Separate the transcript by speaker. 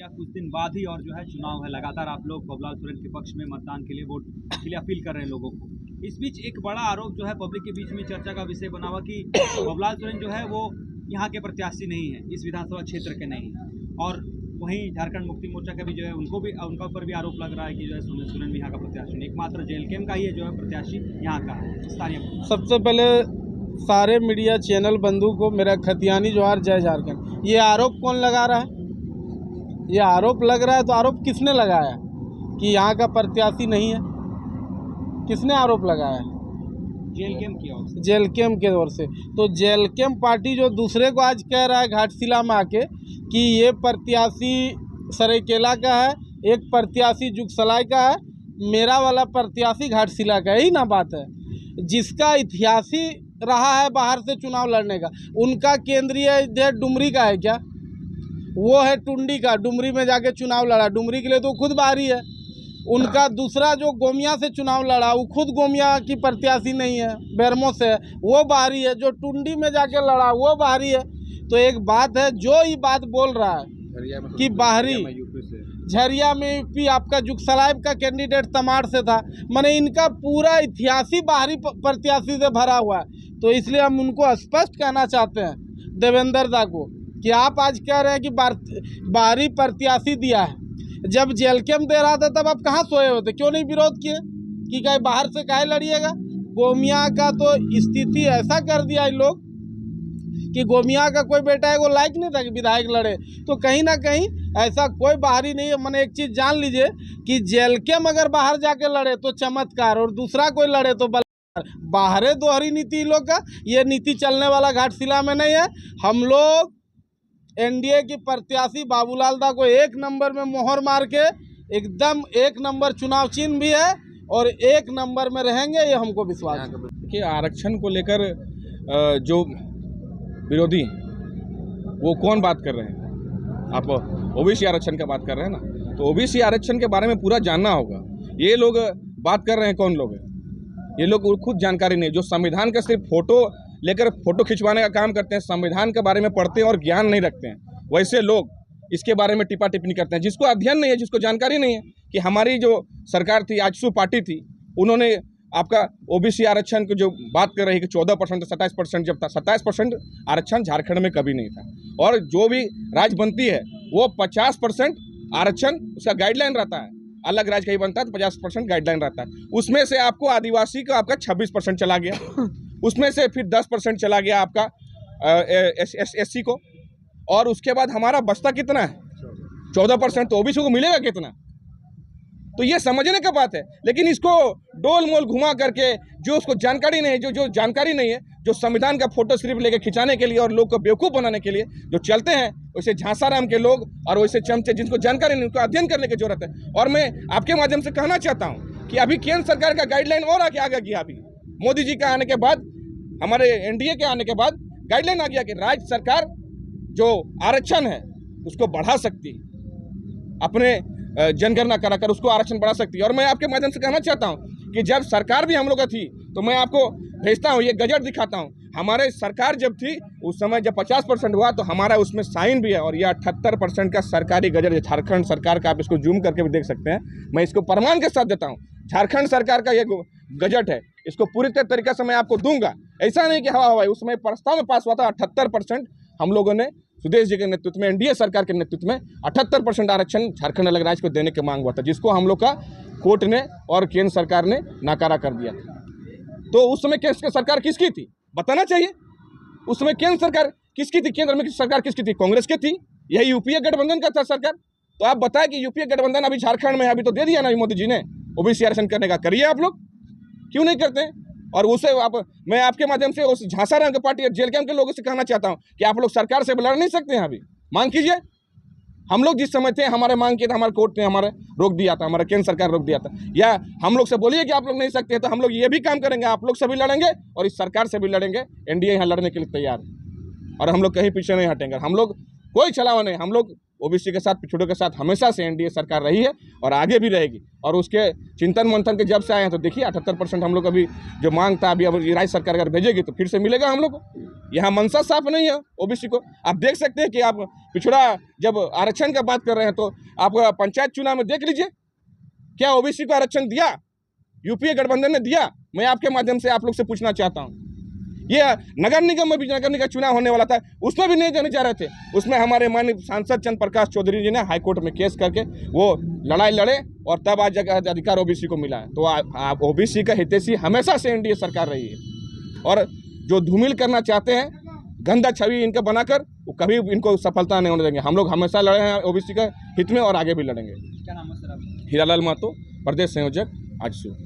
Speaker 1: या कुछ दिन बाद ही और जो है चुनाव है, लगातार आप लोग बबलाल सोरेन के पक्ष में मतदान के लिए वोट के लिए अपील कर रहे हैं लोगों को। इस बीच एक बड़ा आरोप जो है पब्लिक के बीच में चर्चा का विषय बना हुआ कि बबलाल सोरेन जो है वो यहाँ के प्रत्याशी नहीं है, इस विधानसभा क्षेत्र के नहीं है। और वहीं झारखंड मुक्ति मोर्चा का भी जो है उनका ऊपर भी आरोप लग रहा है कि जो है सोरेन भी यहाँ का प्रत्याशी नहीं, एकमात्र जेएलके का ही है जो है प्रत्याशी यहाँ का है स्थानीय।
Speaker 2: सबसे पहले सारे मीडिया चैनल बंधु को मेरा खतियानी जोहार, जय झारखंड। ये आरोप कौन लगा रहा है? ये आरोप लग रहा है तो आरोप किसने लगाया कि यहाँ का प्रत्याशी नहीं है? किसने आरोप लगाया?
Speaker 1: जेएलके की ओर से।
Speaker 2: जेएलके की ओर से। तो जेएलके पार्टी जो दूसरे को आज कह रहा है घाटशिला में आके कि ये प्रत्याशी सरायकेला का है, एक प्रत्याशी जुगसलाई का है, मेरा वाला प्रत्याशी घाटशिला का, यही ना बात है। जिसका इतिहास ही रहा है बाहर से चुनाव लड़ने का, उनका केंद्रीय अध्यक्ष डुमरी का है क्या? वो है टुंडी का, डुमरी में जाके चुनाव लड़ा, डुमरी के लिए तो खुद बाहरी है। उनका दूसरा जो गोमिया से चुनाव लड़ा वो खुद गोमिया की प्रत्याशी नहीं है, बेरमो से है, वो बाहरी है। जो टुंडी में जाके लड़ा वो बाहरी है। तो एक बात है, जो ये बात बोल रहा है कि बाहरी, झरिया में यूपी आपका जुगसलाई का कैंडिडेट तमाड़ से था, माने इनका पूरा इतिहास ही बाहरी प्रत्याशी से भरा हुआ है। तो इसलिए हम उनको स्पष्ट कहना चाहते हैं देवेंद्र दा को कि आप आज कह रहे हैं कि बाहरी प्रत्याशी दिया है। जब जेएलके दे रहा था तब आप कहाँ सोए होते? क्यों नहीं विरोध किए कि कहीं बाहर से काहे लड़िएगा? गोमिया का तो स्थिति ऐसा कर दिया इन लोग कि गोमिया का कोई बेटा है वो लायक नहीं था कि विधायक लड़े। तो कहीं ना कहीं ऐसा कोई बाहरी नहीं है। मैंने एक चीज़ जान लीजिए कि जेएलके अगर बाहर जाके लड़े तो चमत्कार, और दूसरा कोई लड़े तो बाहरे दोहरी नीति लोग का। ये नीति चलने वाला घाटशिला में नहीं है। हम लोग एनडीए की प्रत्याशी बाबूलाल दा को एक नंबर में मोहर मार के एकदम एक नंबर चुनाव चिन्ह भी है और एक नंबर में रहेंगे, ये हमको विश्वास है।
Speaker 3: कि आरक्षण को लेकर जो विरोधी वो कौन बात कर रहे हैं? आप ओबीसी आरक्षण का बात कर रहे हैं ना, तो ओबीसी आरक्षण के बारे में पूरा जानना होगा। ये लोग बात कर रहे हैं, कौन लोग हैं ये लोग? खुद जानकारी नहीं। जो संविधान का सिर्फ फोटो लेकर फोटो खिंचवाने का काम करते हैं, संविधान के बारे में पढ़ते हैं और ज्ञान नहीं रखते हैं, वैसे लोग इसके बारे में टिप्पा टिप्पणी करते हैं। जिसको अध्ययन नहीं है, जिसको जानकारी नहीं है कि हमारी जो सरकार थी, आजसू पार्टी थी, उन्होंने आपका ओबीसी आरक्षण की जो बात कर रही है कि 14% 27% जब था, 27% आरक्षण झारखंड में कभी नहीं था। और जो भी राज्य बनती है वो 50% आरक्षण उसका गाइडलाइन रहता है। अलग राज्य कहीं बनता है तो 50% गाइडलाइन रहता है। उसमें से आपको आदिवासी का आपका 26% चला गया, उसमें से फिर 10% चला गया आपका एससी को, और उसके बाद हमारा बचता कितना है? 14%। तो ओबीसी को मिलेगा कितना? तो ये समझने का बात है। लेकिन इसको डोल मोल घुमा करके, जो उसको जानकारी नहीं है, जो जानकारी नहीं है, जो संविधान का फोटो सिर्फ लेके खिंचाने के लिए और लोग को बेवकूफ़ बनाने के लिए जो चलते हैं, वैसे झांसाराम के लोग और वैसे चमचे जिनको जानकारी नहीं, उनको अध्ययन करने की जरूरत है। और मैं आपके माध्यम से कहना चाहता हूँ कि अभी केंद्र सरकार का गाइडलाइन और आगे गया। अभी मोदी जी का आने के बाद, हमारे एनडीए के आने के बाद गाइडलाइन आ गया कि राज्य सरकार जो आरक्षण है उसको बढ़ा सकती है, अपने जनगणना कराकर उसको आरक्षण बढ़ा सकती है। और मैं आपके माध्यम से कहना चाहता हूं कि जब सरकार भी हम लोग का थी तो मैं आपको भेजता हूं, ये गजट दिखाता हूं। हमारे सरकार जब थी उस समय जब 50% हुआ तो हमारा उसमें साइन भी है, और यह 78% का सरकारी गजट है झारखंड सरकार का। आप इसको जूम करके भी देख सकते हैं, मैं इसको प्रमाण के साथ देता हूँ। झारखंड सरकार का ये गजट है, इसको पूरी तरीके से मैं आपको दूंगा। ऐसा नहीं कि हवा हवाई, उसमें प्रस्ताव में पास हुआ था 78%। हम लोगों ने सुदेश जी के नेतृत्व में, एनडीए सरकार के नेतृत्व में 78% आरक्षण झारखंड अलग राज्य को देने की मांग हुआ था, जिसको हम लोग का कोर्ट ने और केंद्र सरकार ने नाकारा कर दिया था। तो उस समय केंद्र सरकार किसकी थी? बताना चाहिए। उस समय केंद्र सरकार किसकी थी? केंद्र में सरकार किसकी थी? कांग्रेस की थी। यही यूपीए गठबंधन का था सरकार। तो आप बताएं कि यूपीए गठबंधन अभी झारखंड में अभी तो दे दिया ना मोदी जी ने ओबीसी आरक्षण करने का। करिए, आप लोग क्यों नहीं करते? और उसे मैं आपके माध्यम से उस झांसाराम की पार्टी और जेएलके के लोगों से कहना चाहता हूं कि आप लोग सरकार से लड़ नहीं सकते हैं। अभी मांग कीजिए। हम लोग जिस समय थे, हमारे मांग किए थे, हमारे कोर्ट ने हमारे रोक दिया था, हमारा केंद्र सरकार रोक दिया था। या हम लोग से बोलिए कि आप लोग नहीं सकते हैं, तो हम लोग ये भी काम करेंगे, आप लोग से भी लड़ेंगे और इस सरकार से भी लड़ेंगे। एनडीए यहाँ लड़ने के लिए तैयार है और हम लोग कहीं पीछे नहीं हटेंगे। हम लोग कोई छलावा नहीं, हम लोग ओबीसी के साथ, पिछड़ों के साथ हमेशा से एनडीए सरकार रही है और आगे भी रहेगी। और उसके चिंतन मंथन के जब से आए हैं तो देखिए 78% हम लोग अभी जो मांग था, अभी अब राज्य सरकार अगर भेजेगी तो फिर से मिलेगा हम लोग को। यहाँ मंशा साफ नहीं है ओबीसी को। आप देख सकते हैं कि आप पिछड़ा जब आरक्षण का बात कर रहे हैं तो आप पंचायत चुनाव में देख लीजिए, क्या ओबीसी को आरक्षण दिया? यूपीए गठबंधन ने दिया? मैं आपके माध्यम से आप लोग से पूछना चाहता हूँ। ये नगर निगम में भी नगर निगम चुनाव होने वाला था, उसमें भी नहीं देने जा रहे थे। उसमें हमारे माननीय सांसद चंद्र प्रकाश चौधरी जी ने हाईकोर्ट में केस करके वो लड़ाई लड़े और तब आज जगह अधिकार ओबीसी को मिला है। तो ओबीसी का हितैषी हमेशा से एनडीए सरकार रही है और जो धूमिल करना चाहते हैं, गंदा छवि इनका बनाकर, वो कभी इनको सफलता नहीं होने देंगे। हम लोग हमेशा लड़े हैं ओबीसी का हित में और आगे भी लड़ेंगे।
Speaker 1: क्या नाम है सर आपका?
Speaker 3: हीरालाल महतो, प्रदेश संयोजक आजसू।